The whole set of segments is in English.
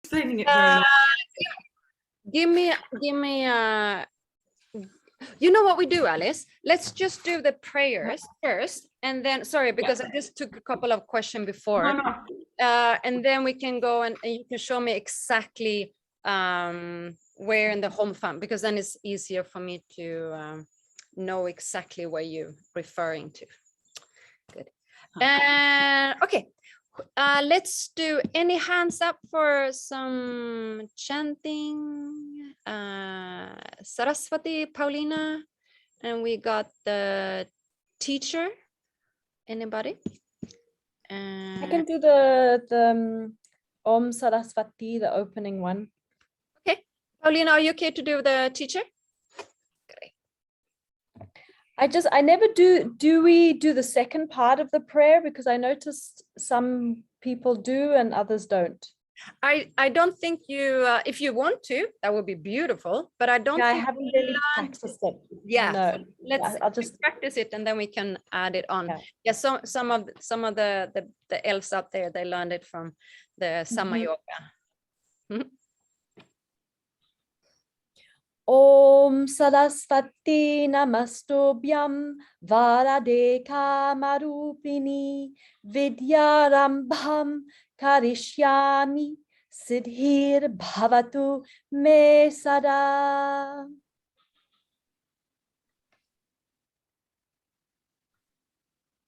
explaining it very well. Give me you know what we do, Alice? Let's just do the prayers first, and then sorry, because I just took a couple of questions before. No. And then we can go and you can show me exactly where in the home fund, because then it's easier for me to know exactly where you're referring to. Good. Okay. Let's do any hands up for some chanting. Saraswati, Paulina, and we got the teacher. Anybody? I can do the Om Saraswati, the opening one. Okay. Paulina, are you okay to do the teacher? Great. I never do we do the second part of the prayer, because I noticed some people do and others don't. I don't think you, if you want to, that would be beautiful, but I don't think I haven't really practiced it. Yeah, No, so let's I'll just practice it and then we can add it on. Yeah, some of the elves out there, they learned it from the Sama Yoga. Om Saraswati Namastobhyam Varade Kamarupini Vidyarambham Karishyami Siddhir Bhavatu Me Sada.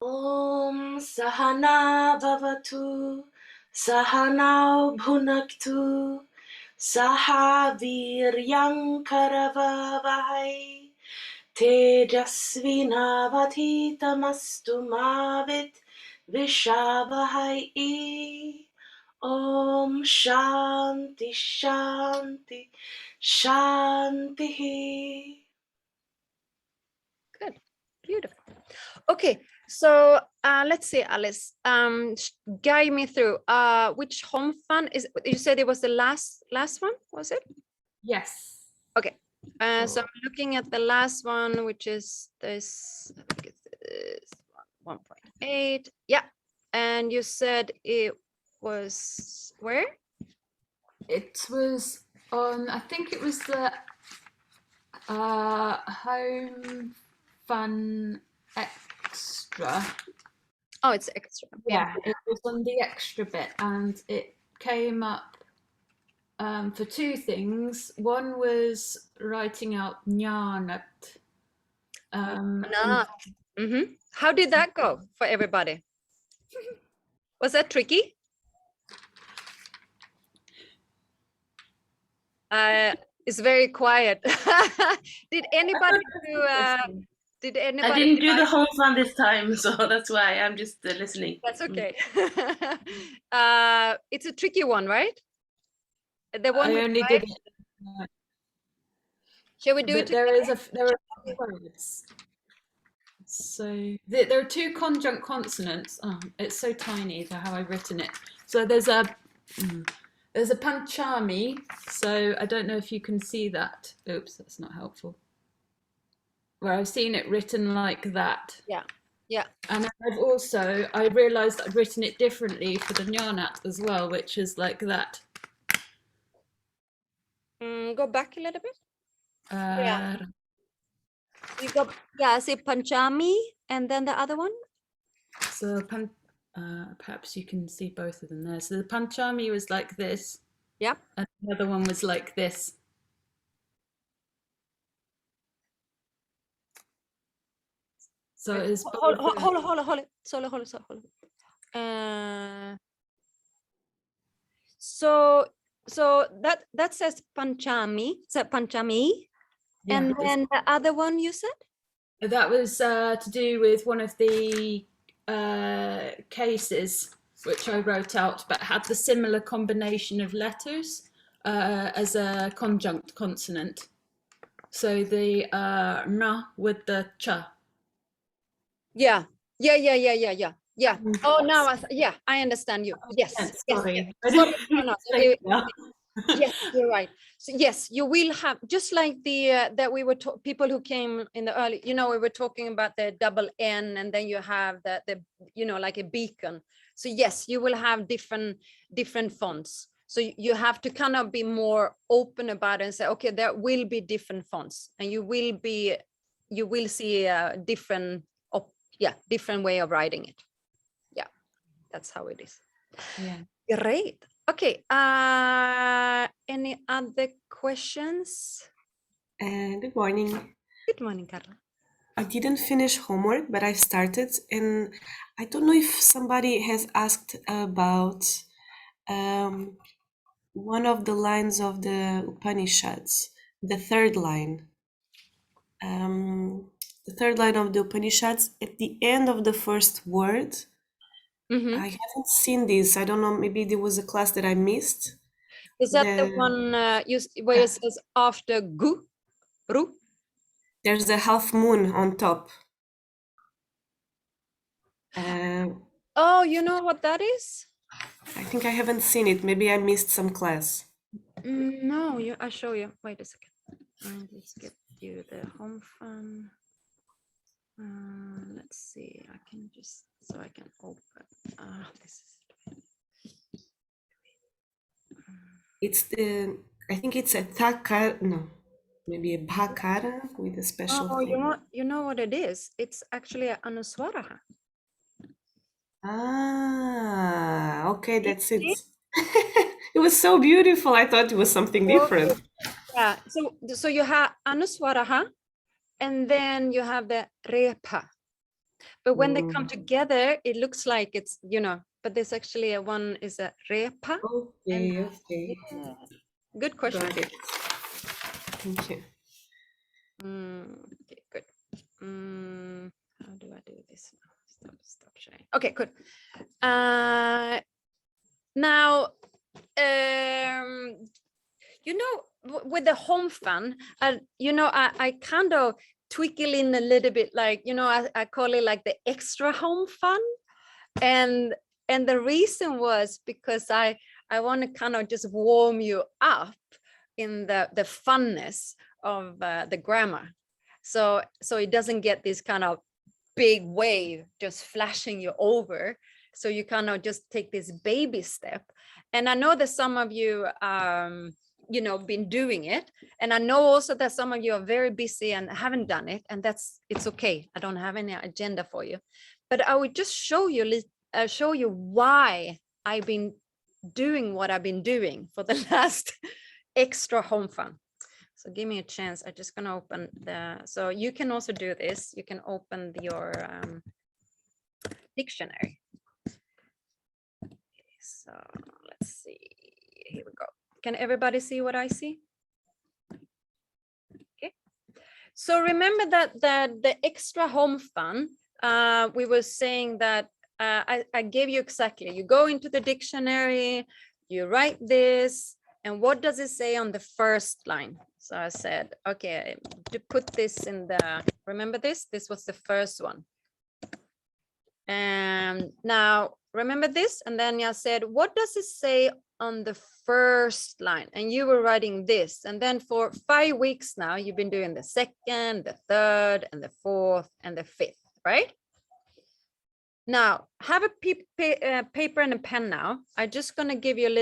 Om Sahana Bhavatu Sahanau Bhunaktu Saha Viryam Karavavahai Tejasvinavadhitamastu Mavit Vishavahai. Om Shanti Shanti Shanti. Good, beautiful. Okay, so let's see, Alice. Guide me through. Which home fund is? You said it was the last one, was it? Yes. Okay. So I'm looking at the last one, which is this. I think it's 1.8. Yeah, and you said it was where? It was on, I think it was the Home Fun Extra. Oh, it's extra. Yeah, it was on the extra bit, and it came up for two things. One was writing out Nyanat. How did that go for everybody? Was that tricky? It's very quiet. Did anybody do? Did anybody? I didn't do the home fund this time, so that's why I'm just listening. That's okay. It's a tricky one, right? The one I only did it. Shall we do it? There are words. So there are two conjunct consonants. Oh, it's so tiny how I've written it. So there's a panchami. So I don't know if you can see that. Oops, that's not helpful. Where I've seen it written like that. Yeah. Yeah. And I realized I've written it differently for the Nyanat as well, which is like that. Go back a little bit. Yeah. You go, yeah, say Panchami, and then the other one. So perhaps you can see both of them there. So the Panchami was like this. Yeah. And the other one was like this. So it's hold it. So that says Panchami. So Panchami. Yeah, and then the other one you said? That was to do with one of the cases which I wrote out, but had the similar combination of letters as a conjunct consonant. So the na with the cha. Yeah. Oh, now I understand you. Yes. Sorry. Yes. Yes, you're right. So yes, you will have, just like the that we were people who came in the early, we were talking about the double N, and then you have the like a beacon. So yes, you will have different fonts. So you have to kind of be more open about it and say, okay, there will be different fonts, and you will see a different way of writing it. Yeah, that's how it is. Yeah. Great. Okay. Any other questions? Good morning. Good morning, Carla. I didn't finish homework, but I started, and I don't know if somebody has asked about one of the lines of the Upanishads, the third line. The third line of the Upanishads, at the end of the first word. Mm-hmm. I haven't seen this. I don't know, maybe there was a class that I missed. Is that the one where it says after gu, ru? There's a half moon on top. Oh, you know what that is? I think I haven't seen it. Maybe I missed some class. No, I'll show you. Wait a second. Let's get you the home fun. Let's see. I can just I can open. This is. It's the. I think it's a takara. No, maybe a bhakara with a special thing. You know what it is? It's actually an anuswara. Ah, okay, that's it. It was so beautiful. I thought it was something different. Yeah. So you have anuswara, and then you have the repa. But when they come together, it looks like it's, but there's actually one is a repa. Okay, okay. Yeah. Good question. Got it. Thank you. Okay, good. How do I do this now? Stop sharing. Okay, good. Now, with the home fun, I kind of twinkle in a little bit, like, I call it like the extra home fun. And the reason was because I want to kind of just warm you up in the funness of the grammar. So it doesn't get this kind of big wave just flashing you over. So you kind of just take this baby step. And I know that some of you been doing it, and I know also that some of you are very busy and haven't done it, and it's okay. I don't have any agenda for you, but I would just show you why I've been doing what I've been doing for the last extra home fun. So give me a chance. I'm just gonna open so you can also do this. You can open your dictionary. So let's see, here we go. Can everybody see what I see? Okay. So remember that the extra home fun, we were saying that I gave you exactly, you go into the dictionary, you write this, and what does it say on the first line? So I said, okay, to put this in remember this was the first one. And now remember this, and then I said, what does it say on the first line? And you were writing this, and then for 5 weeks now you've been doing the second, the third, and the fourth, and the fifth, right? Now have a paper and a pen. Now I'm just going to give you a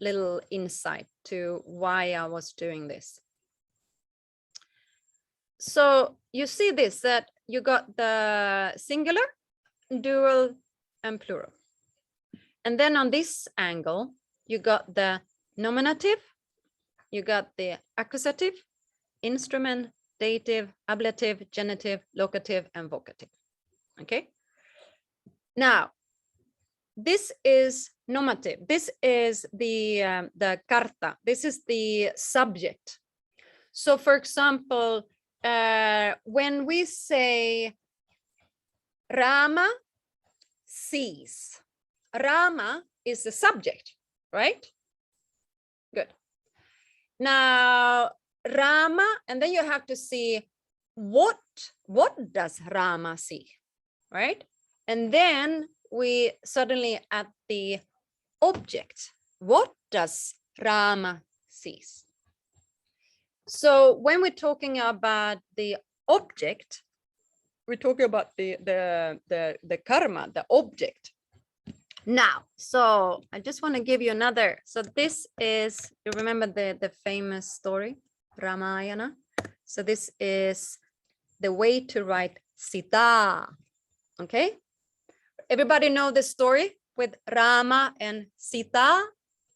little insight to why I was doing this. So you see this, that you got the singular, dual, and plural. And then on this angle, you got the nominative, you got the accusative, instrument, dative, ablative, genitive, locative, and vocative. Okay. Now, this is nominative. This is the carta. This is the subject. So, for example, when we say Rama sees, Rama is the subject, right? Good. Now, Rama, and then you have to see what does Rama see, right? And then we suddenly at the object, what does Rama sees? So when we're talking about the object, we're talking about the karma, the object. Now, so I just want to give you another. So this is, you remember the famous story, Ramayana? So this is the way to write Sita. Okay. Everybody know the story with Rama and Sita?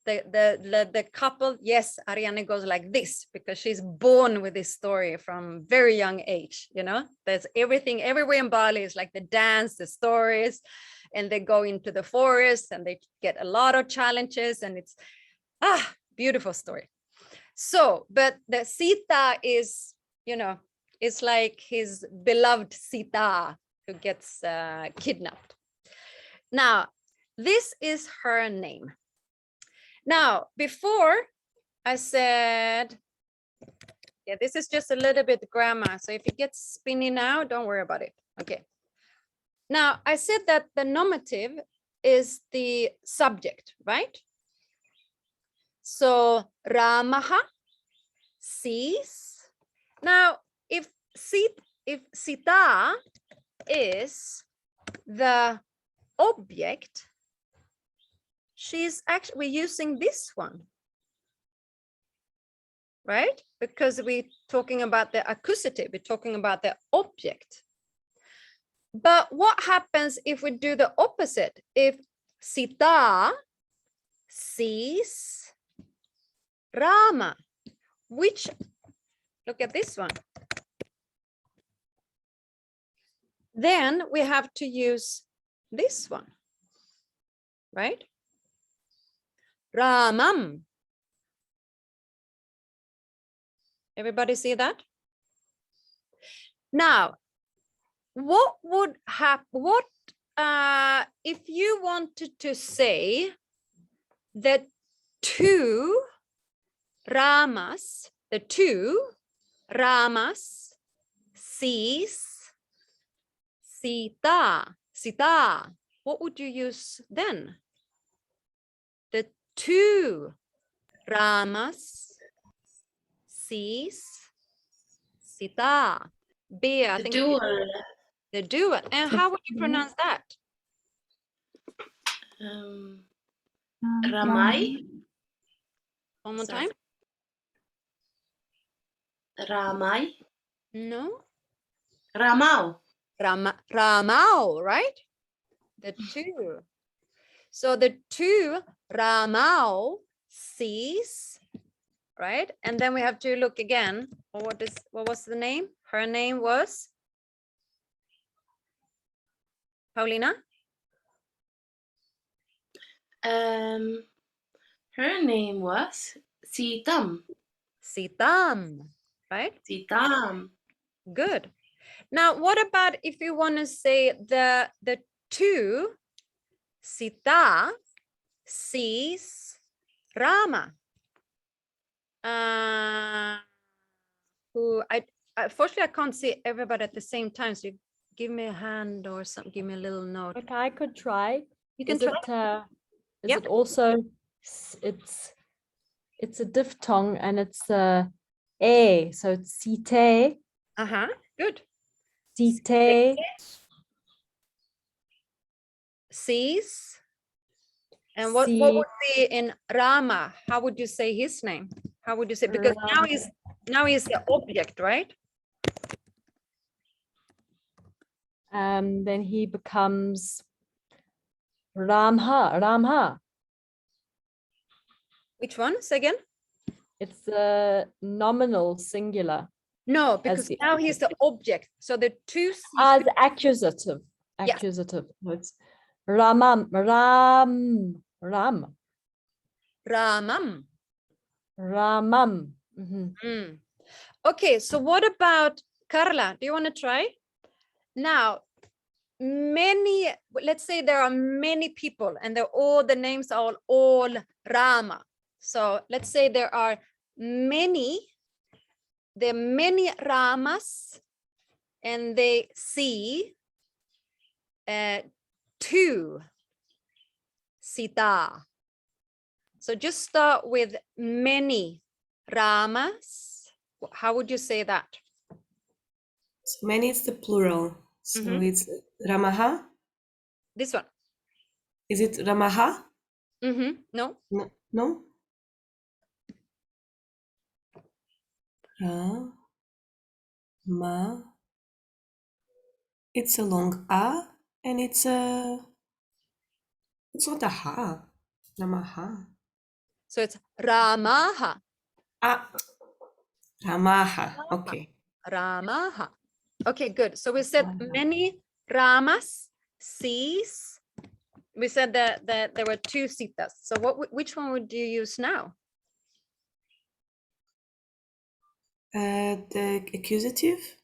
The couple, yes, Ariane goes like this because she's born with this story from very young age, you know. There's everything everywhere in Bali is like the dance, the stories, and they go into the forest and they get a lot of challenges, and it's beautiful story. So, but the Sita is, you know, it's like his beloved Sita who gets kidnapped. Now, this is her name. Now, before I said, yeah, this is just a little bit grammar. So if it gets spinny now, don't worry about it. Okay. Now, I said that the nominative is the subject, right? So Ramaha sees. Now, if Sita is the object, she's actually, we're using this one, right? Because we're talking about the accusative, we're talking about the object. But what happens if we do the opposite? If Sita sees Rama, which, look at this one. Then we have to use this one, right? Ramam. Everybody see that? Now, what would happen? What if you wanted to say that two Ramas, the two Ramas sees Sita, what would you use then? The two Ramas sees Sita. Bea, I The think dual. the dual. And how would you pronounce that? Ramai. One more Sorry. time. Ramai. No. Ramau. Ramau, right? The two. So the two Ramau sees, right? And then we have to look again. What was the name? Her name was Paulina. Her name was Sitam. Sitam, right? Sitam. Good. Now, what about if you want to say the two Sita sees Rama? Who unfortunately I can't see everybody at the same time. So you give me a hand or something. Give me a little note. Okay, I could try. You can Is try. it, Yeah. it also, it's a diphthong and it's a, so it's site, Good. site, Sees. And what see, would be in Rama? How would you say his name? How would you say? Because now he's the object, right? then he becomes Ramha. Which one? Say again. It's the nominal singular. No, because the now he's the object. So the two. The accusative. Yes. Accusative. No, it's Ramam. Ramam. Mm. Okay, so what about Carla? Do you want to try? Now, let's say there are many people and the names are all Rama. So let's say there are many Ramas and they see two Sita. So just start with many Ramas. How would you say that? So many is the plural. So it's Ramaha. This one. Is it Ramaha? No. No. No? Ra, ma. It's a long a, and it's not a ha. Ramaha. So it's Ramaha. Ah, Ramaha. Okay. Ramaha. Okay, good. So we said many Ramas, sees. We said that there were 2 sitas. So which one would you use now? The accusative.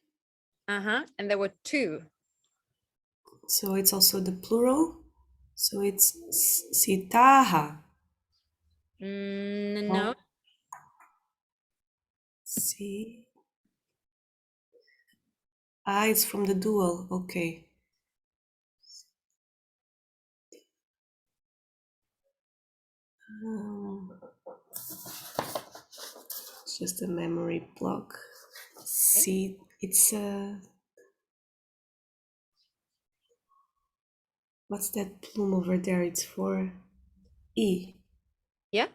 And there were 2. So it's also the plural. So it's sitaha. No. Si. Ah, it's from the dual. Okay. It's just a memory block. See, it's what's that plume over there? It's for E. Yeah.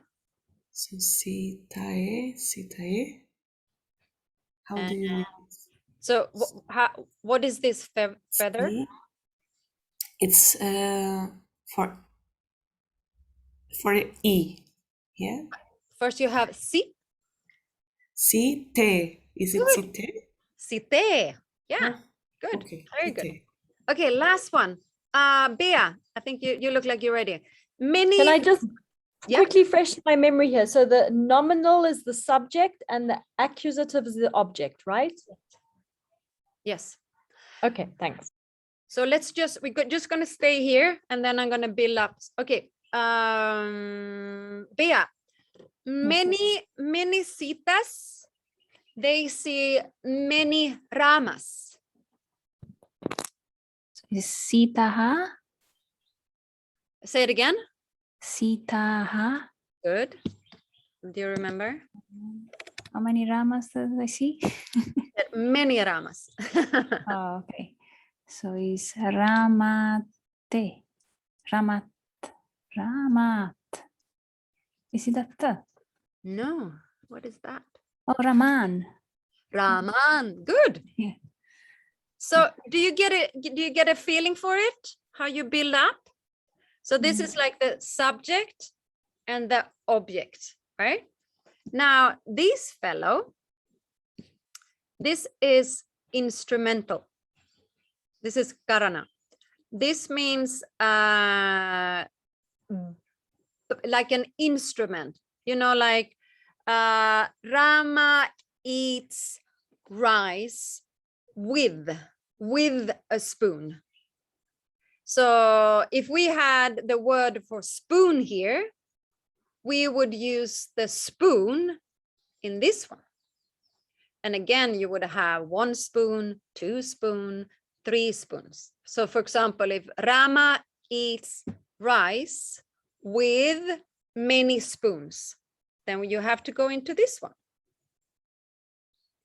So sitae. How do you read it? So what is this feather? Si. It's for E. Yeah. First you have si. Site. Is it Good. site? Site. Yeah. Oh, Good. okay. Very good. Site. Okay, last one. Bea, I think you look like you're ready. Many. Can I just Yeah. quickly freshen my memory here? So the nominal is the subject and the accusative is the object, right? Yes. Okay, thanks. So let's just just gonna stay here and then I'm gonna build up. Okay. Bea, many sitas, they see many ramas. Sitaha, Say it again. Sitaha. Good. Do you remember? How many ramas does I see? Many ramas. Oh, okay. So it's Ramate. Ramat. Ramat. Is it that? No. What is that? Oh, Raman. Raman. Good. Yeah. So do you get it? Do you get a feeling for it? How you build up? So this is like the subject and the object, right? Now this fellow, this is instrumental. This is karana. This means like an instrument, you know, like Rama eats rice with a spoon. So if we had the word for spoon here, we would use the spoon in this one. And again, you would have 1 spoon, 2 spoon, 3 spoons. So for example, if Rama eats rice with many spoons, then you have to go into this one.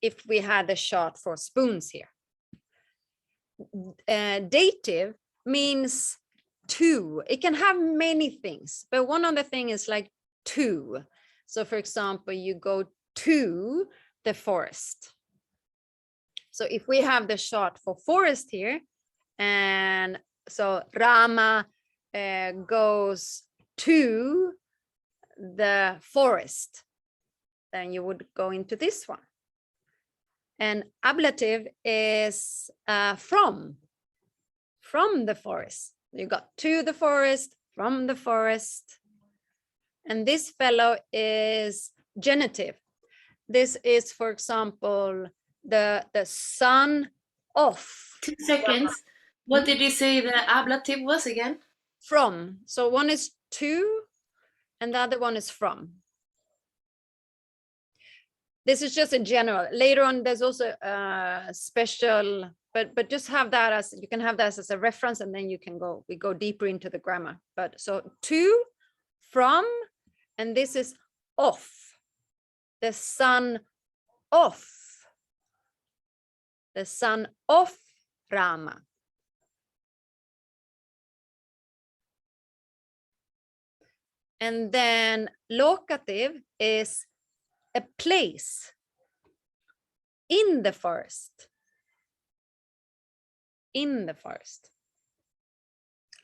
If we had a shot for spoons here. Dative means 2. It can have many things, but one of the things is like 2. So for example, you go to the forest. So if we have the shot for forest here, and so Rama goes to the forest, then you would go into this one. And ablative is from the forest. You got to the forest, from the forest. And this fellow is genitive. This is, for example, the son of. 2 seconds. What did you say the ablative was again? From. So one is to, and the other one is from. This is just in general. Later on, there's also a special, but just have that as, you can have that as a reference, and then you can we go deeper into the grammar. But so to, from, and this is of, the son of Rama. And then locative is a place in the forest. In the forest.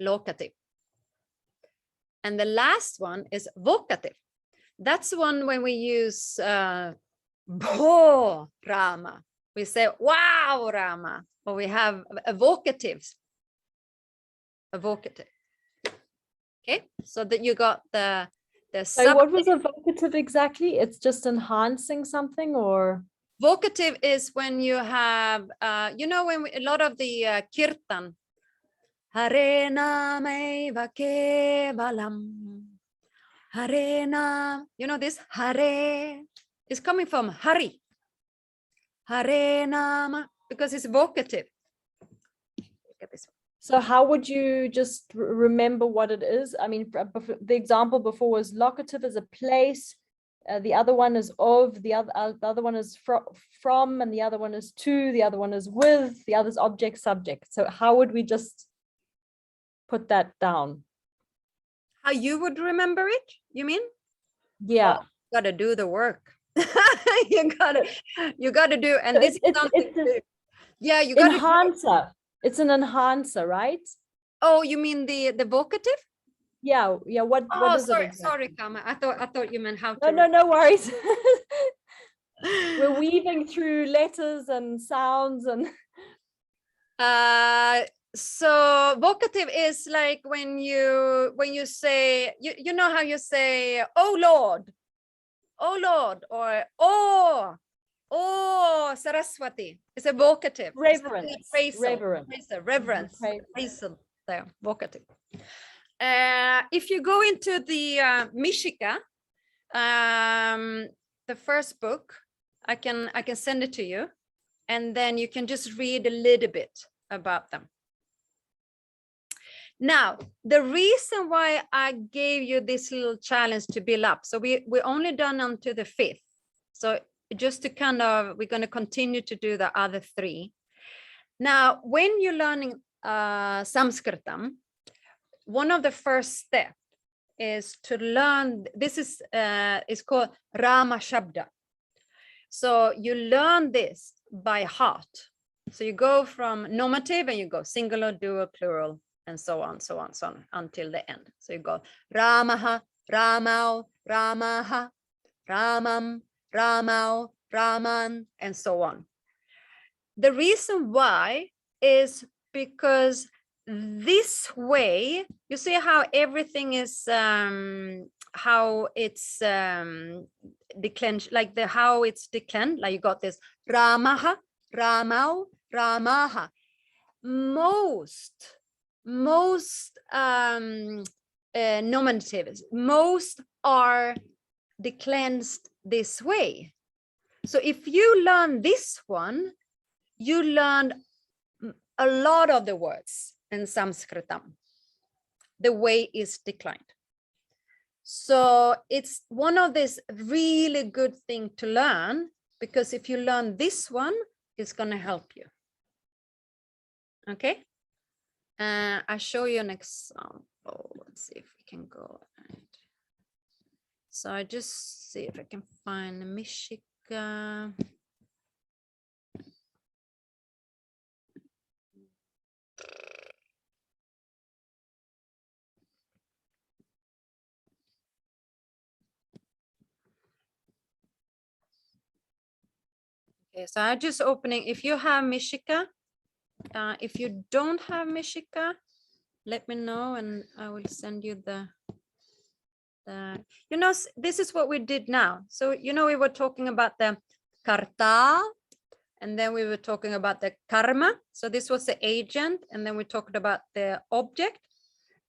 Locative. And the last one is vocative. That's the one when we use Bho Rama. We say, wow, Rama. Or we have evocatives. Evocative. Okay, so that you got the So what was evocative exactly? It's just enhancing something, or? Vocative is when you have, you know, when a lot of the kirtan, Hare Namaiva Kevalam, Hare Nam, you know this Hare is coming from Hari, Hare Nama, because it's vocative. Look at this one. So how would you just remember what it is? I mean, the example before was locative is a place. The other one is of, the other one is from, and the other one is to, the other one is with, the other is object, subject. So how would we just put that down? How you would remember it, you mean? Yeah. Oh, you gotta do the work. you gotta do, and So this is something yeah, you gotta enhancer. It's an enhancer, right? Oh, you mean the vocative? Yeah, yeah. What is sorry, it exactly? sorry, Kama. I thought you meant how No, to. no worries. We're weaving through letters and sounds and. So vocative is like when you say, you know how you say, oh Lord, or oh Saraswati. It's a vocative. Reverence. Reverence. There, vocative. If you go into the Mishika, the first book, I can send it to you, and then you can just read a little bit about them. Now, the reason why I gave you this little challenge to build up, so we're only done until the 5th. So just to kind of, we're going to continue to do the other 3. Now, when you're learning Sanskritam, one of the first steps is to learn, this is called Ramashabda. So you learn this by heart. So you go from nominative and you go singular, dual, plural, and so on until the end. So you go Ramaha, Ramau, Ramaha, Ramam, Ramau, Raman, and so on. The reason why is because this way, you see how everything is, how it's declension, like how it's declension, like you got this Ramaha, Ramau, Ramaha. Most nominatives, most are declensed this way. So if you learn this one, you learn a lot of the words in Sanskritam. The way is declined. So it's one of this really good thing to learn, because if you learn this one, it's going to help you. Okay. I'll show you an example. Let's see if we can go. So I just see if I can find Mishika. Okay, so I'm just opening. If you have Mishika, if you don't have Mishika, let me know and I will send you the you know, this is what we did now. So, you know, we were talking about the karta, and then we were talking about the karma. So this was the agent, and then we talked about the object.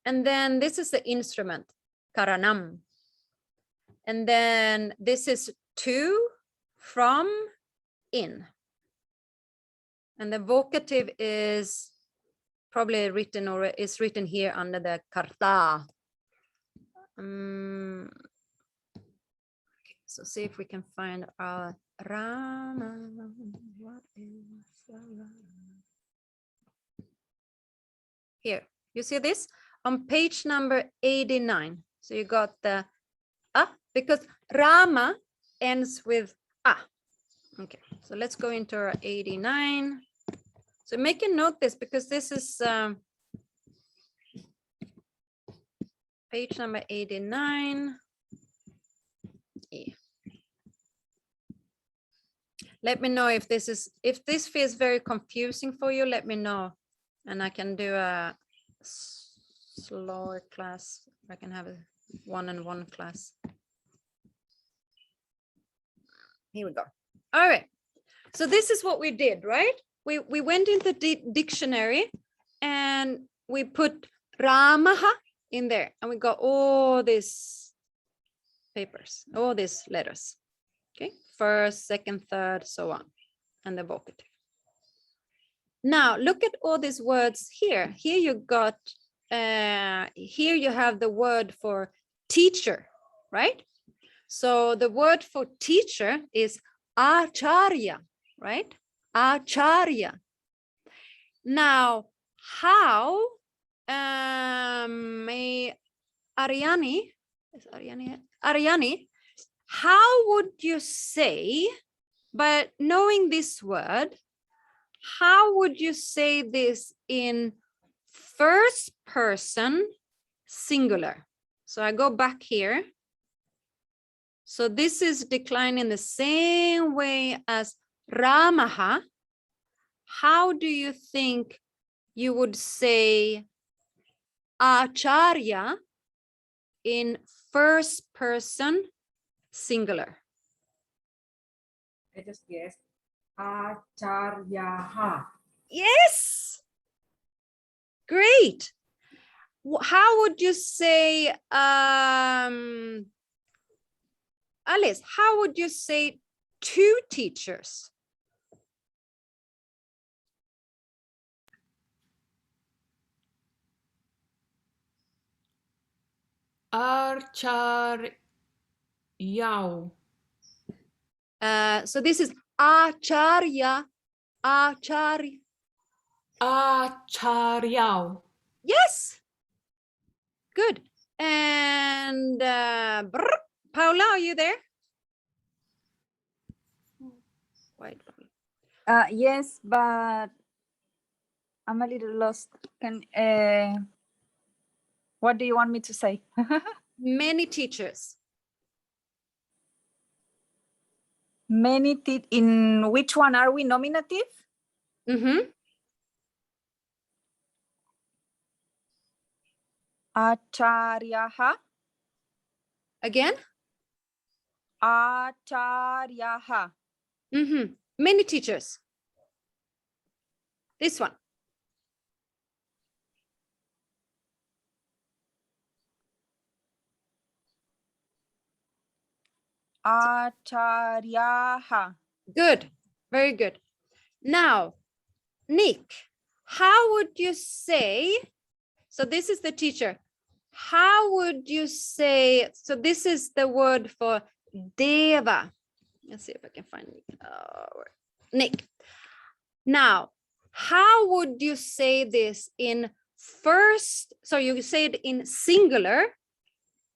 And then this is the instrument, karanam. And then this is to, from, in. And the vocative is probably written, or is written here under the karta. Okay, so see if we can find our Rama. What is Rama? Here, you see this on page number 89. So you got the a, because Rama ends with a. Okay, so let's go into our 89. So make a note this, because this is page number 89. Yeah. Let me know if this feels very confusing for you. Let me know, and I can do a slower class. I can have a one-on-one class. Here we go. All right. So this is what we did, right? We went into the dictionary and we put Ramaha in there, and we got all these papers, all these letters. Okay, first, second, third, so on, and the vocative. Now look at all these words here. Here you got, here you have the word for teacher, right? So the word for teacher is acharya, right? Acharya. Now, how Ariani, how would you say, but knowing this word, how would you say this in first person singular? So I go back here. So this is declined in the same way as Ramaha. How do you think you would say acharya in first person singular? I just guessed. Acharyaha. Yes. Great. How would you say, Alice, how would you say two teachers? Archaryau. So this is acharya, acharya. Acharyau. Yes. Good. And Paula, are you there? Wait. Yes, but I'm a little lost. What do you want me to say? Many teachers. Many in which one are we nominative? Mm-hmm. Acharyaha. Again? Acharyaha. Mm-hmm. Many teachers. This one. Acharyaha. Good. Very good. Now, Nick, how would you say, so this is the teacher. How would you say, so this is the word for deva. Let's see if I can find Nick. Nick. Now, how would you say this in first? So you say it in singular,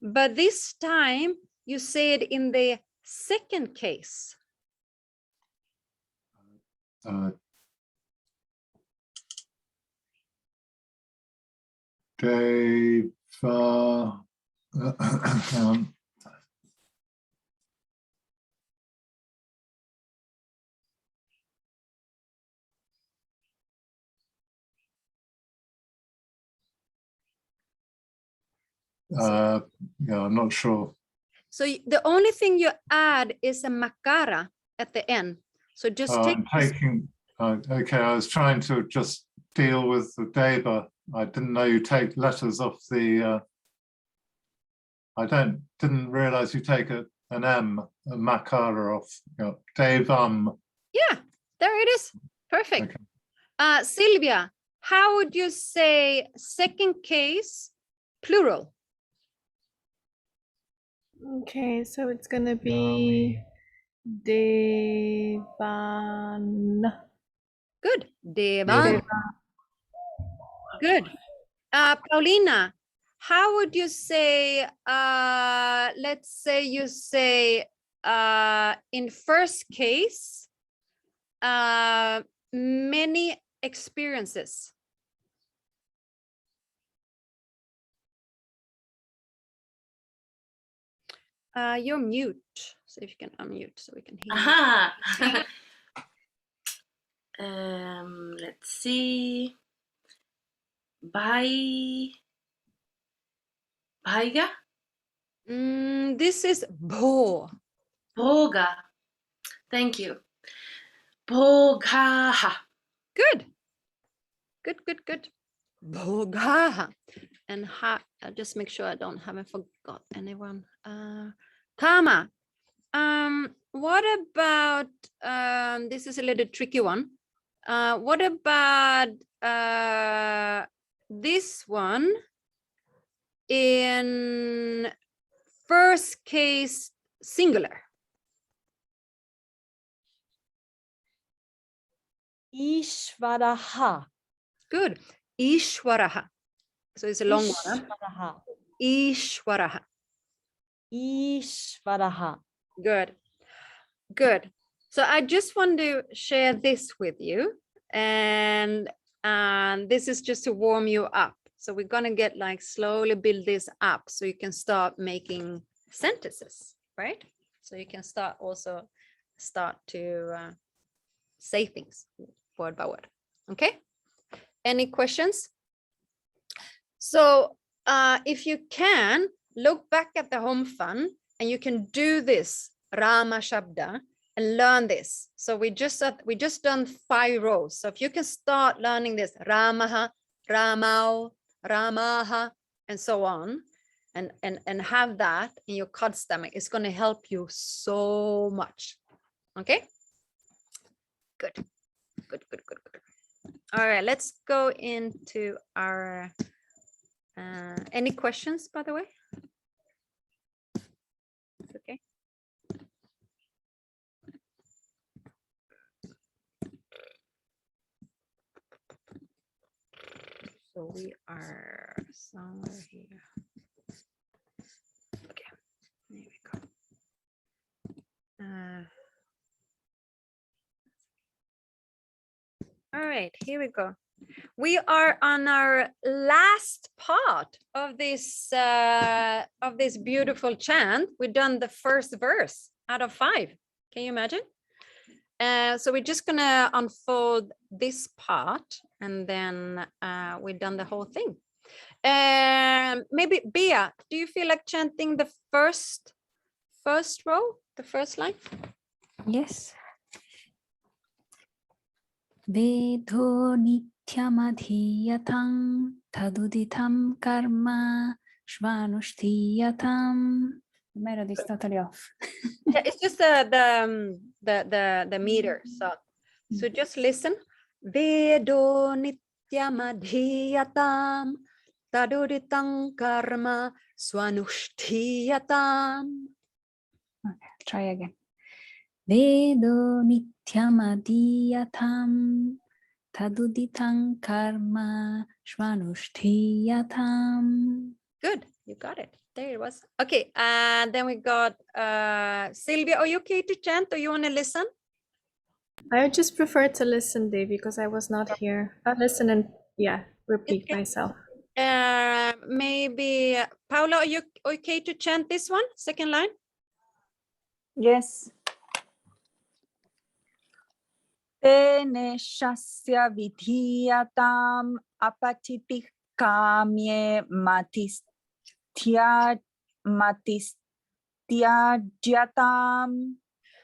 but this time you say it in the second case. Deva. Hang on. Yeah, I'm not sure. So the only thing you add is a makara at the end. So just take I'm taking, okay, I was trying to just deal with the deva. I didn't know you take letters off the, I didn't realize you take an M, a makara off, devam. Yeah, there it is. Perfect. Okay. Sylvia, how would you say second case plural? Okay, so it's gonna be Devan. Good. Devan. Good. Paulina, how would you say, let's say you say, in first case, many experiences. You're mute, so if you can unmute so we can hear you. Aha. Let's see. Baiga. This is bo. Boga. Thank you. Bogaha. Good. Good. Bogaha. And just make sure I haven't forgot anyone. Kama. What about, this is a little tricky one. What about this one in first case singular? Ishvaraha. Good. Ishwaraha. So it's a long one. Huh? Ishvaraha. Ishwaraha. Ishvaraha. Good. So I just want to share this with you, and this is just to warm you up. So we're gonna get like slowly build this up so you can start making sentences, right? So you can start to say things word by word. Okay. Any questions? So if you can look back at the home fun and you can do this Ramashabda and learn this. So we just done 5 rows. So if you can start learning this Ramaha, Ramau, Ramaha, and so on, and have that in your cod stomach, it's going to help you so much. Okay. Good. All right, let's go into our any questions, by the way? Okay. So we are somewhere here. Okay, there we go. All right, here we go. We are on our last part of this beautiful chant. We've done the first verse out of 5. Can you imagine? So we're just gonna unfold this part, and then we've done the whole thing. Maybe Bea, do you feel like chanting the first row, the first line? Yes. Vedo nityamadhiyatam taduditam karma shvanushthiyatam. The melody is totally off. Yeah, it's just the meter. So just listen. Vedo nityamadhiyatam taduditam karma swanushthiyatam. Okay, try again. Vedo nityamadhiyatam taduditam karma shvanushthiyatam. Good, you got it. There it was. Okay, and then we got Sylvia. Are you okay to chant, or you want to listen? I would just prefer to listen, Dave, because I was not here. I'll listen and repeat myself. Maybe Paula, are you okay to chant this one, second line? Yes. Tene shasya vidhiyatam apachiti kamye matistyajatam.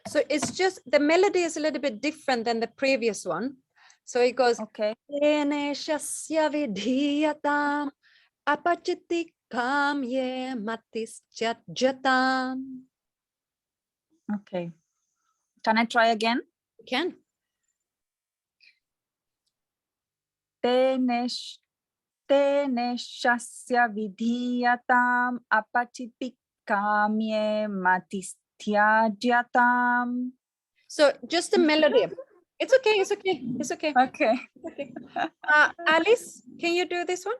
So it's just the melody is a little bit different than the previous one. So it goes, okay. Tene shasya vidhiyatam apachiti kamye matistyajatam. Okay. Can I try again? You can. Tene shasya vidhiyatam apachiti kamye matistyajatam. So just the melody. It's okay. Okay. Alice, can you do this one?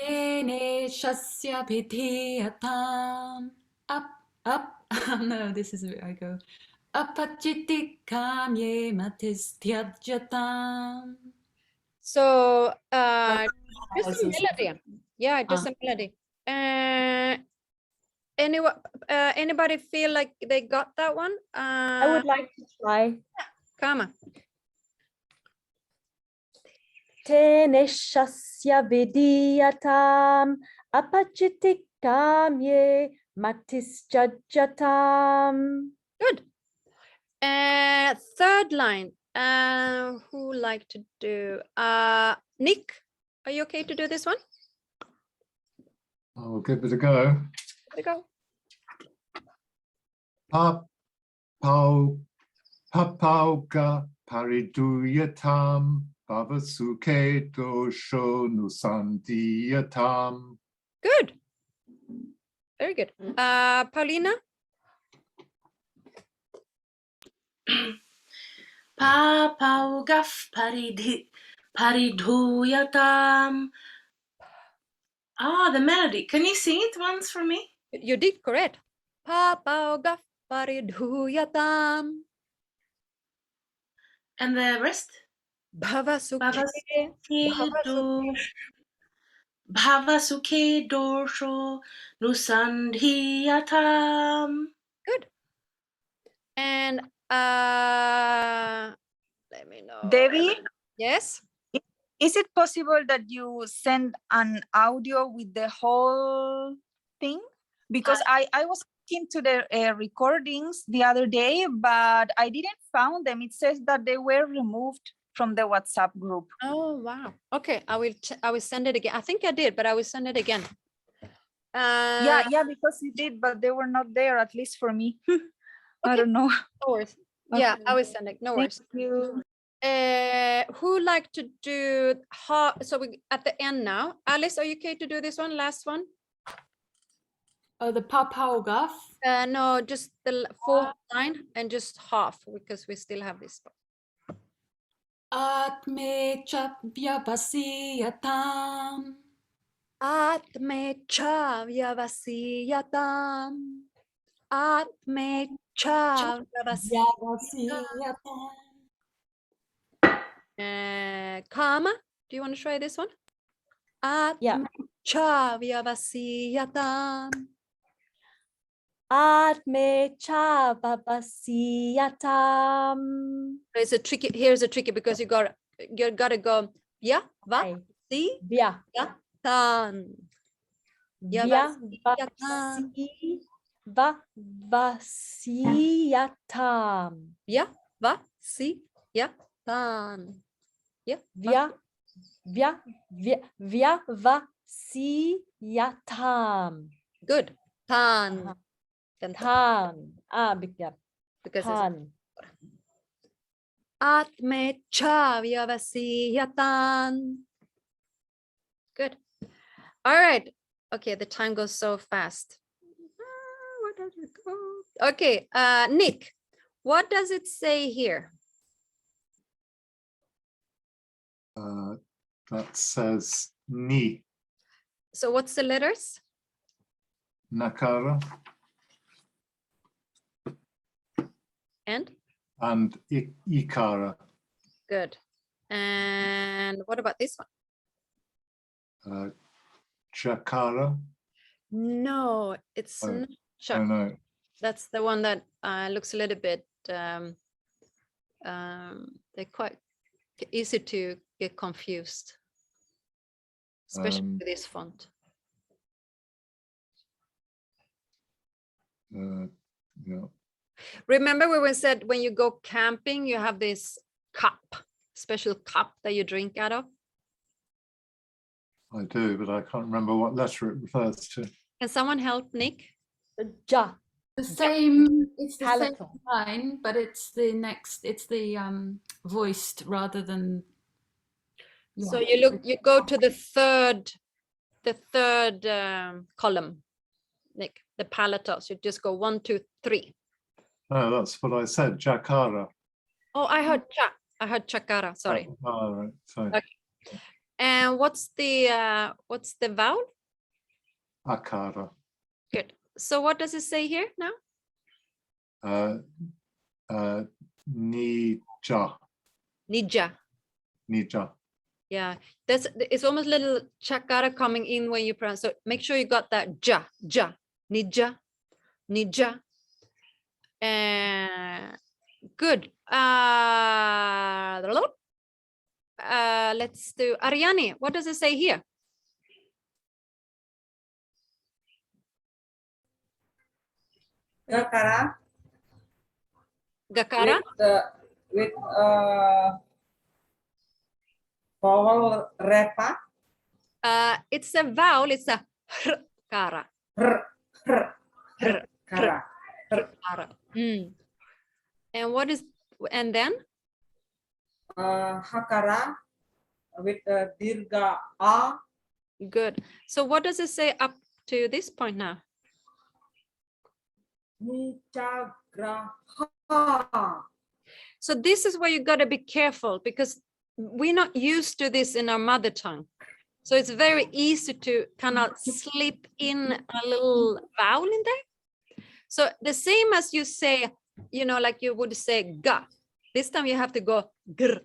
Tene shasya vidhiyatam. Up. No, this is where I go. Apachitikam matistyadjatam. So just a Thousands. melody. Yeah, just a melody. Anybody feel like they got that one? I would like to try. Kama. Teneshasya vidiyatam apachitikam ye matisjajatam. Good. Third line. Who like to do? Nick, are you okay to do this one? I'll give it a go. Here we go. Papauga pariduyatam bhavasuke dosho nusandiyatam. Good. Very good. Paulina? Papaugaf paridhuyatam. Ah, the melody. Can you sing it once for me? You did correct. Papauga paridhuyatam. And the rest? Bhavasuke. Bhavasuke dosho nusandhiyatam. Good. And let me know. Debbie, Yes. is it possible that you send an audio with the whole thing? Because I was looking to the recordings the other day, but I didn't found them. It says that they were removed from the WhatsApp group. Oh wow. Okay, I will send it again. I think I did, but I will send it again. Yeah, because you did, but they were not there, at least for me. I Okay. don't know. No worries. Yeah, Okay. I will send it. No worries. Thank you. Who like to do so we at the end now? Alice, are you okay to do this one? Last one? Oh, the papaugaf. No, just the fourth line and just half because we still have this. Atme vyavasiyatam. Atmecha vyavasiyatam. Atmecha Vyavasiyatam. Kama, do you want to try this one? Yeah. Atmecha vyavasiyatam. Atmecha vavasiyatam. It's a tricky. Here's a tricky because you gotta go. Yeah, va, Okay. si, Vya. ya, tan. Vya vasiyatam. Ya, va, si, ya, tan. Yeah. Vya vasiyatam. Good. Tan. Then Tan. Yeah. because it's Tan. Atmecha vyavasiyatan. Good. All right. Okay, the time goes so fast. Where does it go? Okay, Nick, what does it say here? That says ni, So what's the letters? nakara, And? and ikara. Good. And what about this one? Chakara. No, it's Oh, not Oh Chak. no, That's the one that looks a little bit, they're quite easy to get confused, especially with this font. yeah. Remember when we said when you go camping, you have this cup, special cup that you drink out of? I do, but I can't remember what letter it refers to. Can someone help Nick? Ja. The same. It's the same Palatal. line, but it's the next. It's the voiced rather than. So Yeah. you go to the third column, Nick, the palatal. So you just go 1, 2, 3. No, that's what I said, Jakara. Oh, I heard chakara. Sorry. Oh, right, sorry. Okay. And what's the vowel? Akara. Good. So what does it say here now? Nija. Nija. Nija. Yeah, it's almost a little chakara coming in when you pronounce. So make sure you got that ja, nija, nija. Good. Let's do Ariane. What does it say here? Gakara. Gakara. With vowel repa. It's a vowel. It's a kara. Kara. And what is, and then? Hakara with dirga a. Good. So what does it say up to this point now? So this is where you got to be careful, because we're not used to this in our mother tongue. So it's very easy to kind of slip in a little vowel in there. So the same as you say, you know, like you would say ga. This time you have to go gr,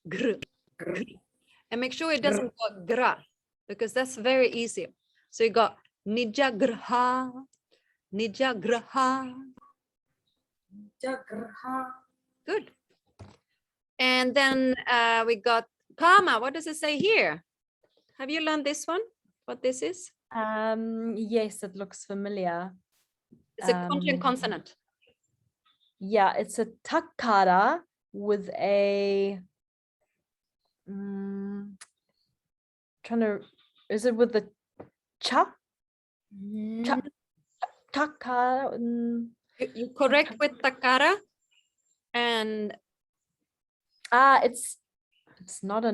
gr, gr. And make sure it doesn't go gra, because that's very easy. So you got nija graha, nija graha. Good. And then we got kama. What does it say here? Have you learned this one? What this is? Yes, it looks familiar. It's a conjunct consonant. Yeah, it's a takara with a is it with the cha? Takara. You correct with takara, and it's not a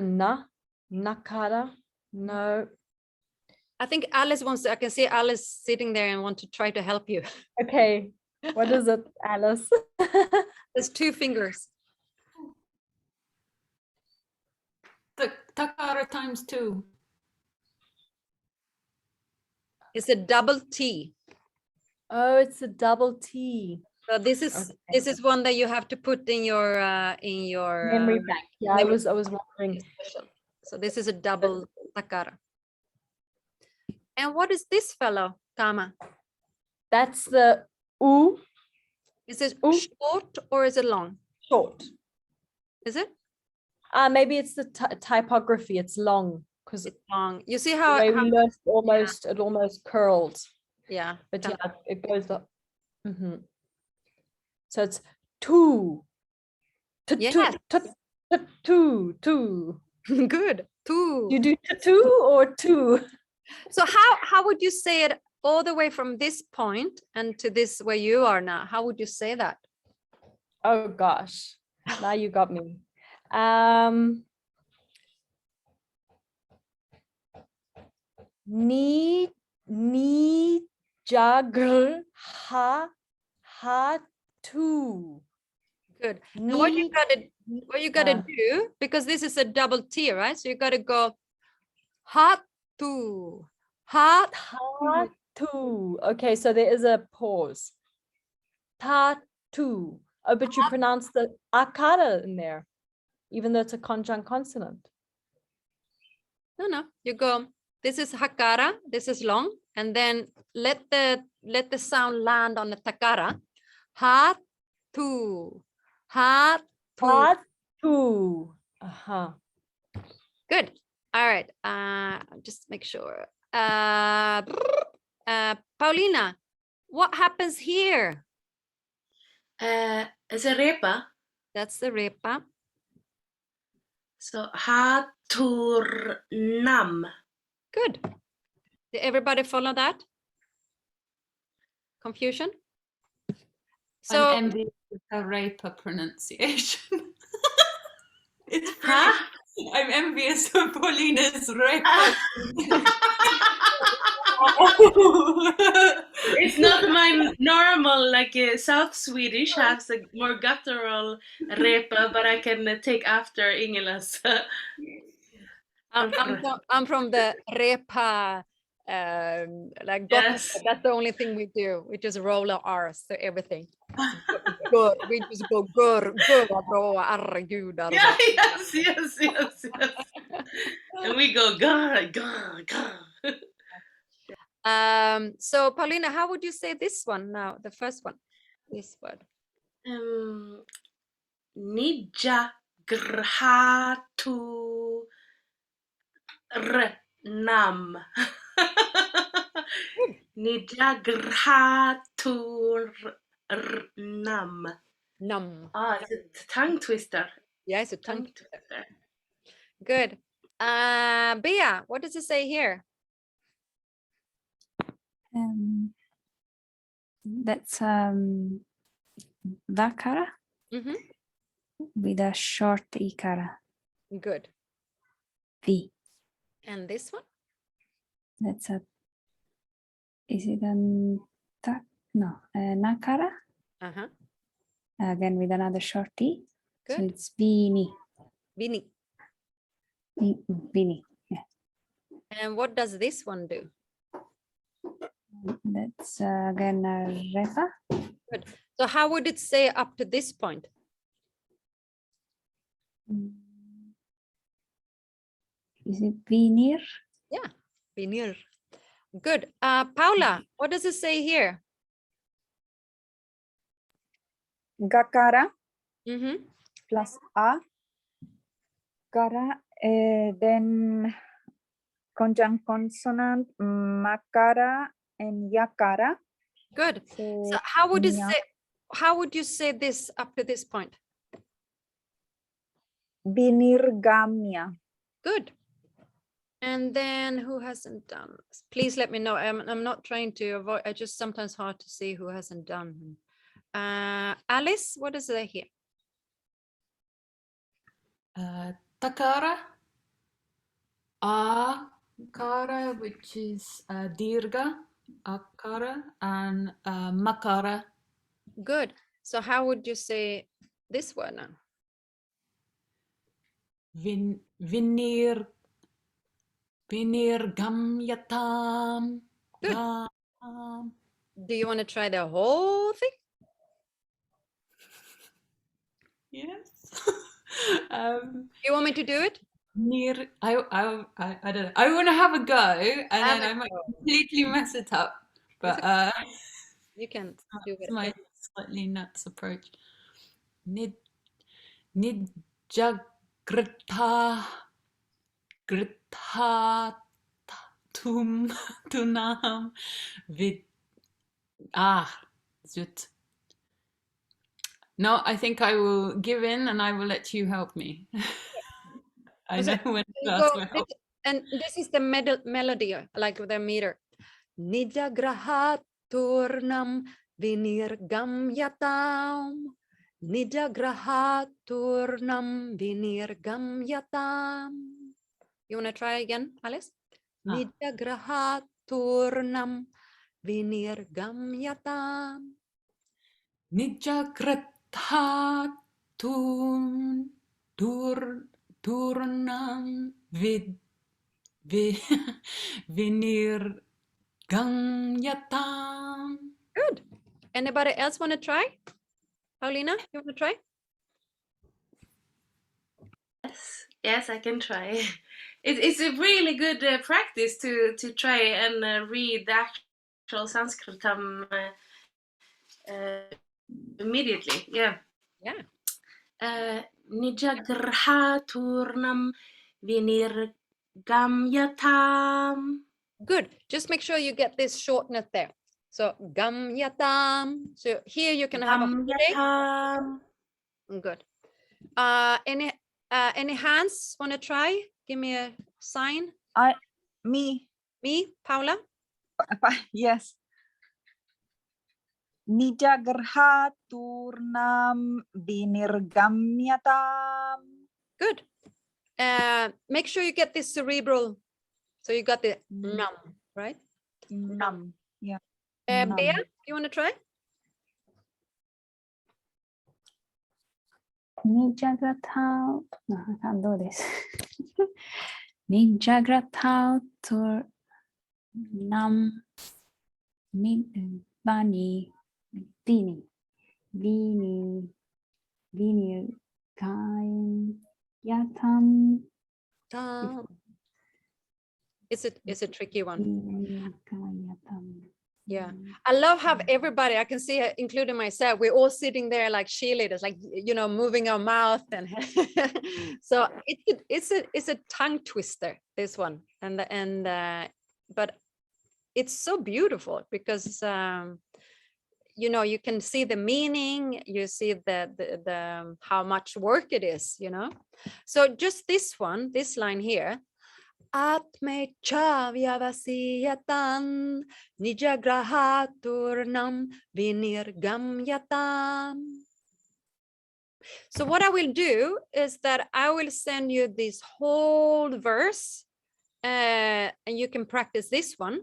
nakara. No. I think Alice wants to, I can see Alice sitting there and want to try to help you. Okay. What is it, Alice? There's 2 fingers. The takara times 2. It's a double T. Oh, it's a double T. So this is one that you have to put in your Memory bank. Yeah, I was wondering. So this is a double takara. And what is this fellow, Kama? That's the u. Is it short or is it long? Short. Is it? Maybe it's the typography. It's long because it's long. You see how we learned it almost curled. Yeah. But yeah, it goes up. So it's two. Yes. Two. Good. Two. You do two or two? So how would you say it all the way from this point and to this where you are now? How would you say that? Oh gosh, now you got me. Ni jagr ha tu. Good. And what you gotta do, because this is a double T, right? So you gotta go ha tu. Ha tu. Okay, so there is a pause. Ta tu. Oh, but you pronounce the akara in there, even though it's a conjunct consonant. No, you go. This is hakara. This is long, and then let the sound land on the takara. Ha tu. Ha tu. Ha tu. Good. All right. Just make sure. Paulina, what happens here? It's a repa. That's the repa. So haturnam. Good. Did everybody follow that? Confusion? So I'm envious of her repa pronunciation. It's I'm envious of Paulina's repa. It's not my normal, like South Swedish has a more guttural repa, but I can take after Ingela's. I'm from the Repa, like Yes. Gotland. That's the only thing we do. We just roll our R's to everything. Good. We just go good. Yeah, yes. And we go, God. So Paulina, how would you say this one now? The first one, this word. Nija grhatu nam. Nija grhatu nam. Num. Ah, it's a tongue twister. Yeah, it's a tongue Tongue twister. twister. Good. Bea, what does it say here? That's Dakara Mm-hmm. with a short ikara. Good. V. And this one? That's a. Is it an nakara? Uh-huh. Again with another short e. So Good. it's bini. Bini. Bini. Yeah. And what does this one do? That's again a refa. Good. So how would it say up to this point? Is it vinir? Yeah, vinir. Good. Paula, what does it say here? Gakara Mm-hmm. plus a. Kara, then conjunct consonant, makara and yakara. Good. So So how would it nya- say? How would you say this up to this point? Binirgamya. Good. And then who hasn't done? Please let me know. I'm not trying to avoid. I just sometimes hard to see who hasn't done. Alice, what is it here? Takara, akara, which is dirga, akara, and makara. Good. So how would you say this word now? Vinir gamyatam. Good. Do you want to try the whole thing? Yes. You want me to do it? Near, I don't know. I want to have a go, and Have then a I might go. completely mess it up. But You can do it. it's my again. slightly nuts approach. Nijagrita tunam vid zut. No, I think I will give in and I will let you help me. I know when to ask for help. And this is the melody, like the meter. Nijagrahaturnam vinirgamyatam. Nijagrahaturnam vinirgamyatam. You want to try again, Alice? Nijagrahaturnam vinirgamyatam. Turnam vinirgamyatam. Good. Anybody else want to try? Paulina, you want to try? Yes, I can try. It's a really good practice to try and read the actual Sanskritam immediately. Yeah. Yeah. Nijagrhaturnam vinirgamyatam. Good. Just make sure you get this shortness there. So gamyatam. So here you can have a Gamyatam. good. Any hands want to try? Give me a sign. Me, Paula. yes. Nijagrhaturnam vinirgamyatam. Good. Make sure you get this cerebral. So you got the num, right? Num. Yeah. Bea, you want to try? Nijagrata. No, I can't do this. Nijagratatur nam vani vini kain yatam. It's a tricky one. Vini kayatam. Yeah, I love how everybody, I can see, including myself, we're all sitting there like cheerleaders, like, you know, moving our mouth, and so it's a tongue twister, this one, but it's so beautiful because you know, you can see the meaning, you see the how much work it is, you know. So just this one, this line here. Atmecha vyavasiyatan nijagrahaturnam vinirgamyatam. So what I will do is that I will send you this whole verse, and you can practice this one.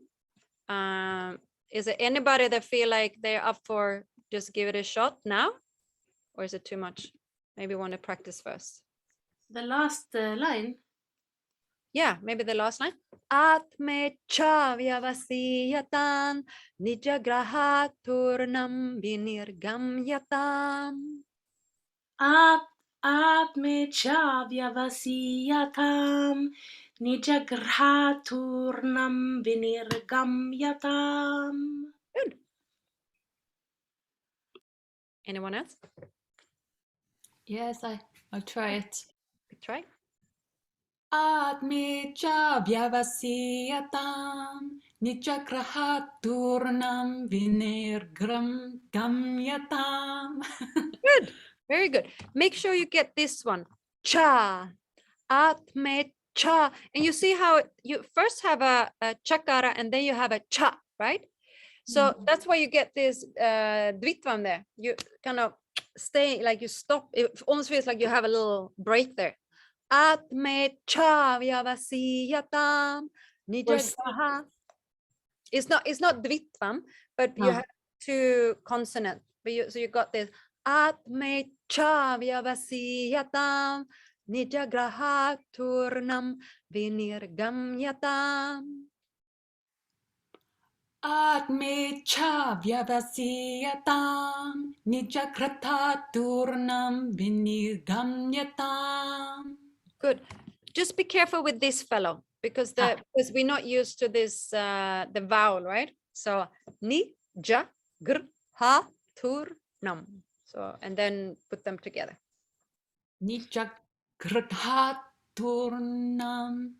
Is there anybody that feel like they're up for just give it a shot now? Or is it too much? Maybe want to practice first. The last line. Yeah, maybe the last line. Atmecha vyavasiyatan nijagrahaturnam vinirgamyatam. Atmecha vyavasiyatam nijagrhaturnam vinirgamyatam. Good. Anyone else? Yes, I'll try it. Try. Atmecha vyavasiyatam nijagrahaturnam vinirgamyatam. Good. Very good. Make sure you get this one. Cha. Atmecha. And you see how you first have a chakara and then you have a cha, right? So that's why you get this dvitvam there. You kind of stay, like you stop. It almost feels like you have a little break there. Atmecha vyavasiyatam nijagraha. It's not dvitvam, but you have two consonants. So you got this. Atmecha vyavasiyatam nijagrahaturnam vinirgamyatam. Atmecha vyavasiyatam nijagrahaturnam vinirgamyatam. Good. Just be careful with this fellow because because we're not used to this the vowel, right? So nijagrahaturnam. So and then put them together. Nijagrahaturnam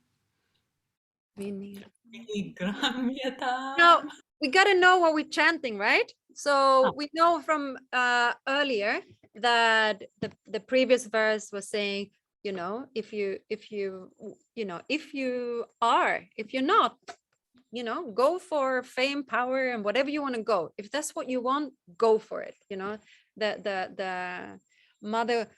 vinirgamyatam. Now we got to know what we're chanting, right? So we know from earlier that the previous verse was saying, you know, if you're not, you know, go for fame, power, and whatever you want to go. If that's what you want, go for it. You know, the mother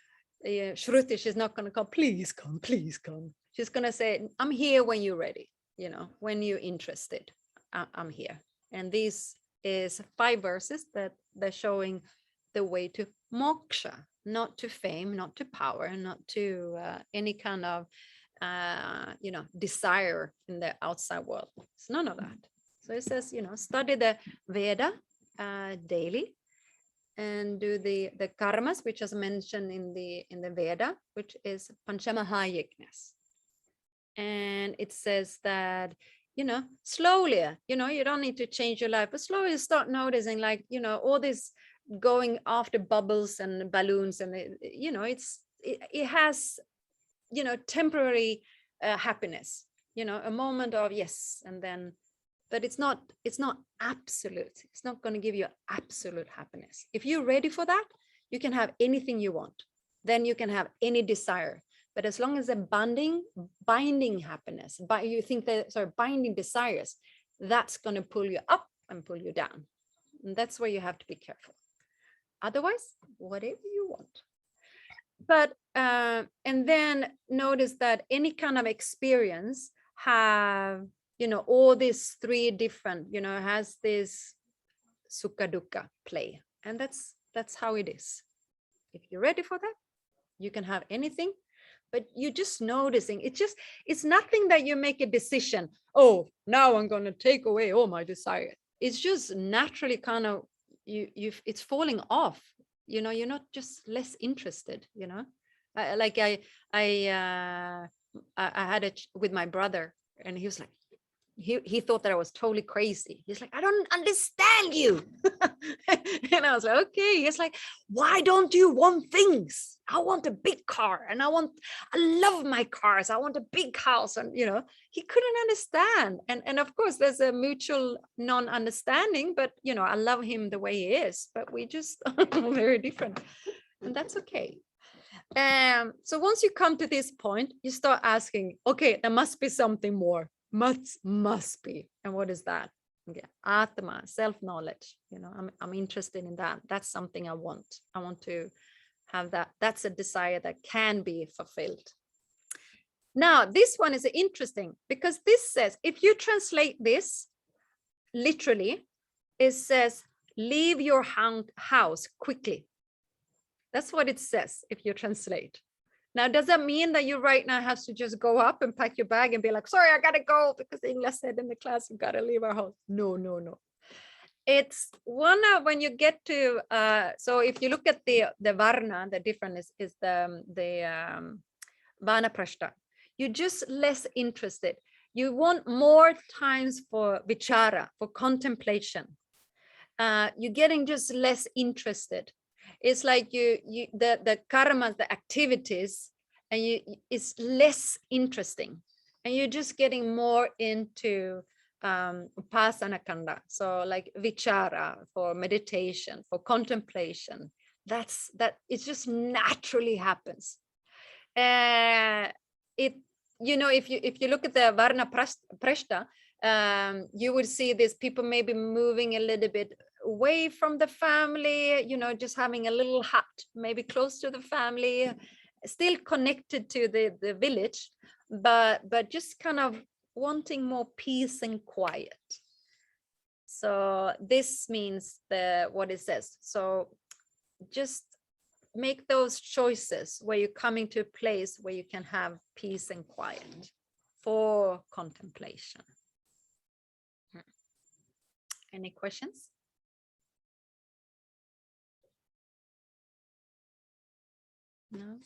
Shruti, she's not going to come, please come, please come. She's going to say, I'm here when you're ready. You know, when you're interested, I'm here. And this is 5 verses that they're showing the way to moksha, not to fame, not to power, not to any kind of, you know, desire in the outside world. It's none of that. So it says, you know, study the Veda daily and do the karmas, which is mentioned in the Veda, which is Panchamahayagnas. And it says that, you know, slowly, you know, you don't need to change your life, but slowly start noticing, like, you know, all this going after bubbles and balloons, and you know, it has, you know, temporary happiness, you know, a moment of yes, and then, but it's not absolute. It's not going to give you absolute happiness. If you're ready for that, you can have anything you want. Then you can have any desire. But as long as the binding happiness, you think that, sorry, binding desires, that's going to pull you up and pull you down. And that's where you have to be careful. Otherwise, whatever you want. But, and then notice that any kind of experience have, you know, all these 3 different, you know, has this sukha dukkha play. And that's how it is. If you're ready for that, you can have anything. but you're just noticing. It's nothing that you make a decision. Oh, now I'm going to take away all my desire. It's just naturally kind of, it's falling off. You know, you're not just less interested, you know. I had it with my brother, and he was like, he thought that I was totally crazy. He's like, I don't understand you. And I was like, okay. He's like, why don't you want things? I want a big car, and I love my cars. I want a big house. And, you know, he couldn't understand. And of course, there's a mutual non-understanding, but, you know, I love him the way he is, but we just are very different. And that's okay. So once you come to this point, you start asking, okay, there must be something more. Must be. And what is that? Okay. Atma, self-knowledge. You know, I'm interested in that. That's something I want. I want to have that. That's a desire that can be fulfilled. Now, this one is interesting because this says, if you translate this literally, it says, leave your house quickly. That's what it says if you translate. Now, does that mean that you right now have to just go up and pack your bag and be like, sorry, I gotta go because English said in the class, you gotta leave our house? No, no, no. It's one of when you get to, so if you look at the Varna, the difference is the Vana Prashta. You're just less interested. You want more times for vichara, for contemplation. You're getting just less interested. It's like the karmas, the activities, and it's less interesting, and you're just getting more into upasana kanda. So like vichara, for meditation, for contemplation. That it just naturally happens. You know, if you look at the Varna Prashta, you would see these people maybe moving a little bit away from the family, you know, just having a little hut, maybe close to the family, still connected to the village, but just kind of wanting more peace and quiet. So this means what it says. So just make those choices where you're coming to a place where you can have peace and quiet for contemplation. Any questions? No.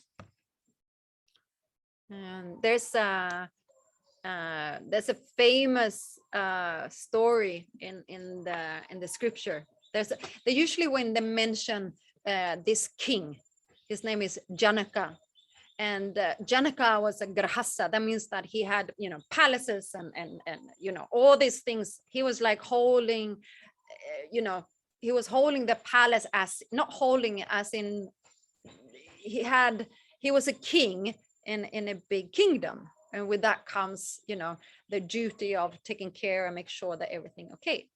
There's a famous story in the scripture. They usually, when they mention this king, his name is Janaka, and Janaka was a grahasa. That means that he had, you know, palaces and you know, all these things. He was like holding, you know, he was holding the palace as not holding as in he was a king in a big kingdom, and with that comes, you know, the duty of taking care and make sure that everything okay.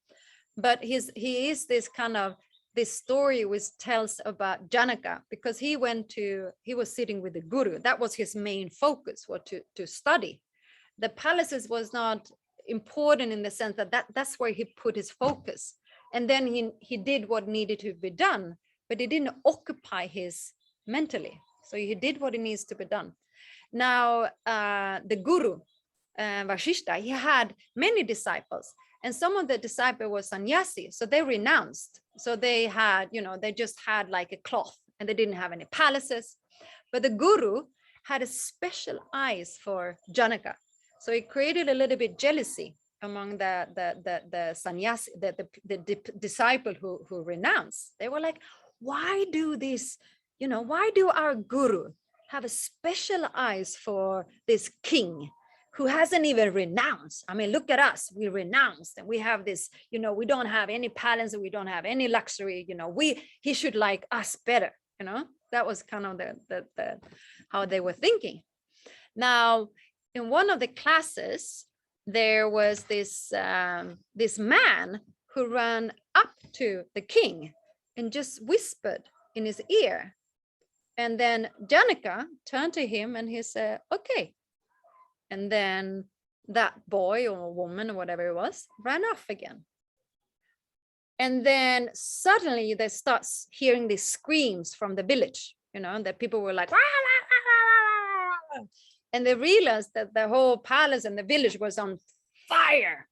But he is this kind of this story which tells about Janaka, because he was sitting with the guru. That was his main focus, was to study. The palaces was not important in the sense that that's where he put his focus, and then he did what needed to be done, but it didn't occupy his mentally. So he did what it needs to be done. Now, the guru, Vashishta, he had many disciples, and some of the disciples were sannyasi, so they renounced. So they had, you know, they just had like a cloth, and they didn't have any palaces. But the guru had a special eyes for Janaka, so he created a little bit jealousy among the sannyasi, the disciple who renounced. They were like, why do this? You know, why do our guru have a special eyes for this king who hasn't even renounced? I mean, look at us, we renounced, and we have this, you know, we don't have any palace, we don't have any luxury, you know, he should like us better, you know. That was kind of the how they were thinking. Now, in one of the classes, there was this man who ran up to the king and just whispered in his ear. And then Janaka turned to him and he said, okay. And then that boy or woman or whatever it was ran off again. And then suddenly they start hearing these screams from the village, you know, that people were like, wah, wah, wah, wah, wah, And they realized that the whole palace and the village was on fire.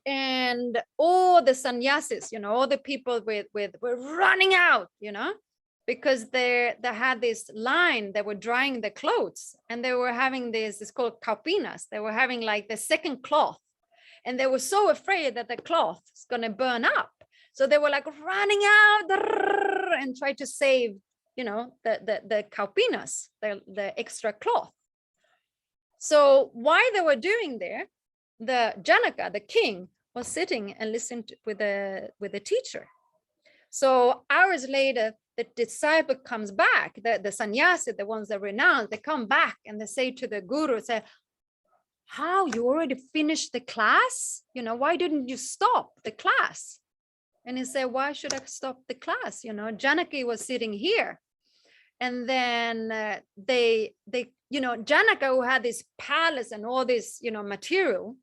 And all the sannyasis, all the people were running out, because they had this line. They were drying the clothes, and they were having it's called kaupinas. They were having like the second cloth, and they were so afraid that the cloth is going to burn up. So they were like running out and try to save, the kaupinas, the extra cloth. So while they were doing there, the Janaka, the king, was sitting and listened with the teacher. So hours later, the disciple comes back, the sannyasi, the ones that renowned, they come back and they say to the guru, say, how, you already finished the class? Why didn't you stop the class? And he said, why should I stop the class? Janaka was sitting here. And then Janaka, who had this palace and all this, material,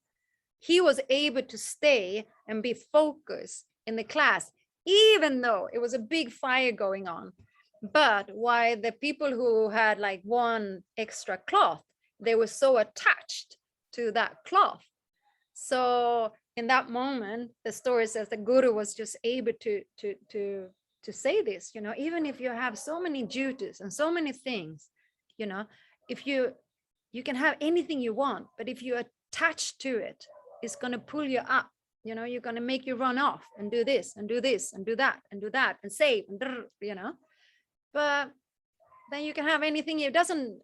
he was able to stay and be focused in the class, even though it was a big fire going on. But why the people who had like one extra cloth, they were so attached to that cloth. So in that moment, the story says the guru was just able to say this, even if you have so many duties and so many things, if you can have anything you want, but if you're attached to it, it's going to pull you up, you're going to make you run off and do this and do this and do that and do that and save, and but then you can have anything. It doesn't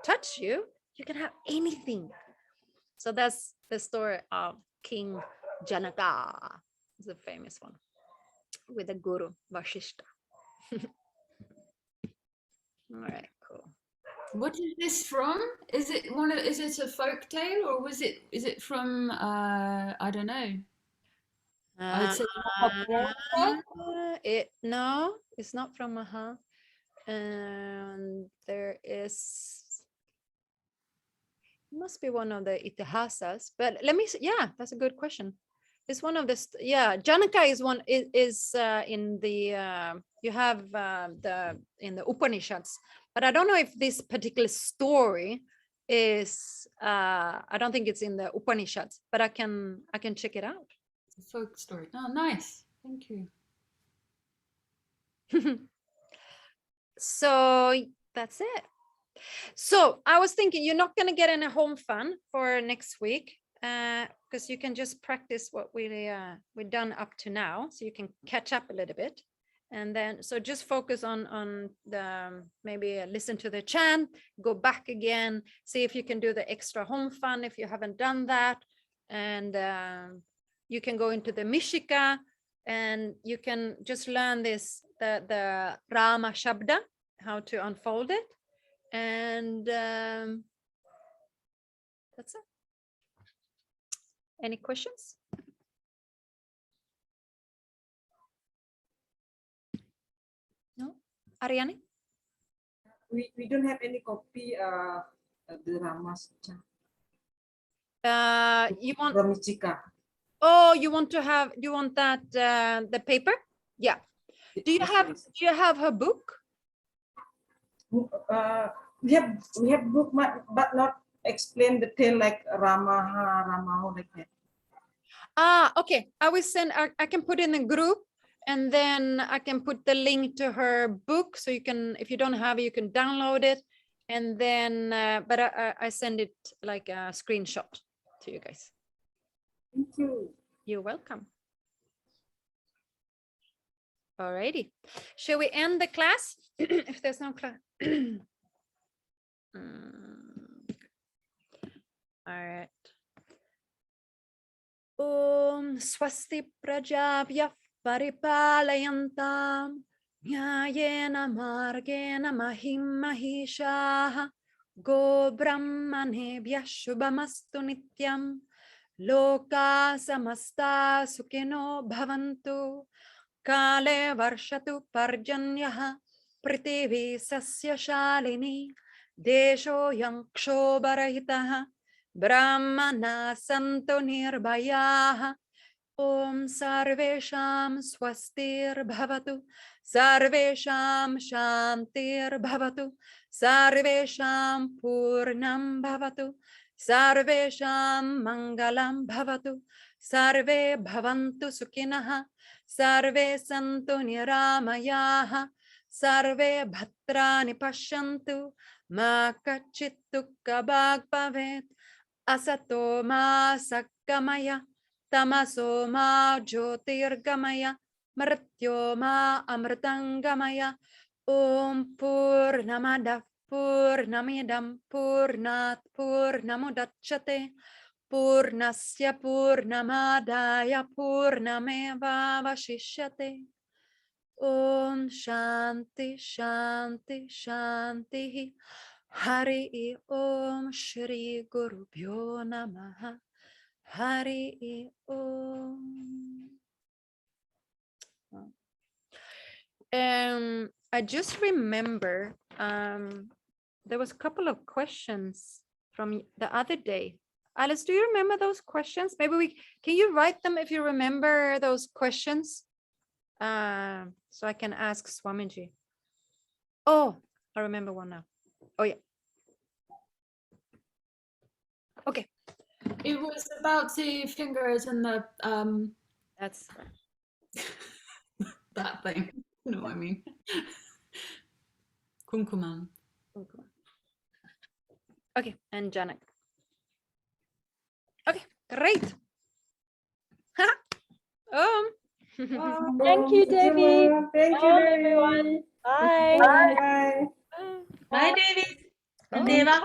touch you. You can have anything. So that's the story of King Janaka. It's a famous one with the guru Vashishta. All right, cool. What is this from? Is it a folk tale, or is it from I don't know? I'd say no, it's not from Maha. And there must be one of the itihasas, but let me see. Yeah, that's a good question. It's one of the Janaka is one is in the you have in the Upanishads, but I don't know if this particular story is I don't think it's in the Upanishads, but I can check it out. It's a folk story. Oh, nice. Thank you. So that's it. So I was thinking you're not going to get any home fun for next week because you can just practice what we've done up to now, so you can catch up a little bit. And then so just focus on the maybe listen to the chant, go back again, see if you can do the extra home fun if you haven't done that. And you can go into the Mishika and you can just learn this the Ramashabda, how to unfold it. And that's it. Any questions? No? Ariane? We don't have any copy the Ramashabda. You want Ramachika. Oh, you want that the paper? Yeah. Do you have her book? We have book, but not explain the tale like Rama, like that. Okay. I will send. I can put in a group, and then I can put the link to her book, so you can, if you don't have it, you can download it, and then. But I send it like a screenshot to you guys. Thank you. You're welcome. Alrighty. Shall we end the class? If there's no class. All right. Swasti prajabhya paripalayantam nyayena margena mahim mahishaha go brahmanebhya shubhamastu nityam loka samasta sukhino bhavantu kale varshatu parjanyaha prithvi sasya shalini desho yankshobharahitaha brahmana santo nirbhayaha Om Sarvesham Swastir Bhavatu, Sarvesham Shantir Bhavatu, Sarvesham Purnam Bhavatu, Sarvesham Mangalam Bhavatu, Sarve Bhavantu Sukhinaha, Sarve Santu Niramayaha, Sarve Bhatrani Pashyantu, Ma Kachit Dukkha Bhag Bhavet, Asato Ma Sakkamaya, Tamaso Ma Jyotirgamaya, Mrityo Ma Amritangamaya, Om Purnamada Purnamidam Purnat Purnamudachyate, Purnasya Purnamadaya Purnameva Vashishyate. Om Shanti Shanti Shanti. Hari Om Shri Guru Bhyo Namaha. Hari Om. I just remember there was a couple of questions from the other day. Alice, do you remember those questions? Maybe can you write them if you remember those questions? So I can ask Swamiji. Oh, I remember one now. Oh yeah. Okay. It was about the fingers and the That's that thing. You know what I mean? Kunkuman. okay, and Janaka. Okay, great. Thank you, Devi. Thank you, Bye, Devi. everyone. Bye. Bye. Bye, David. And Bye. Deva.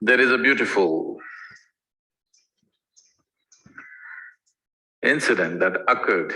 There is a beautiful incident that occurred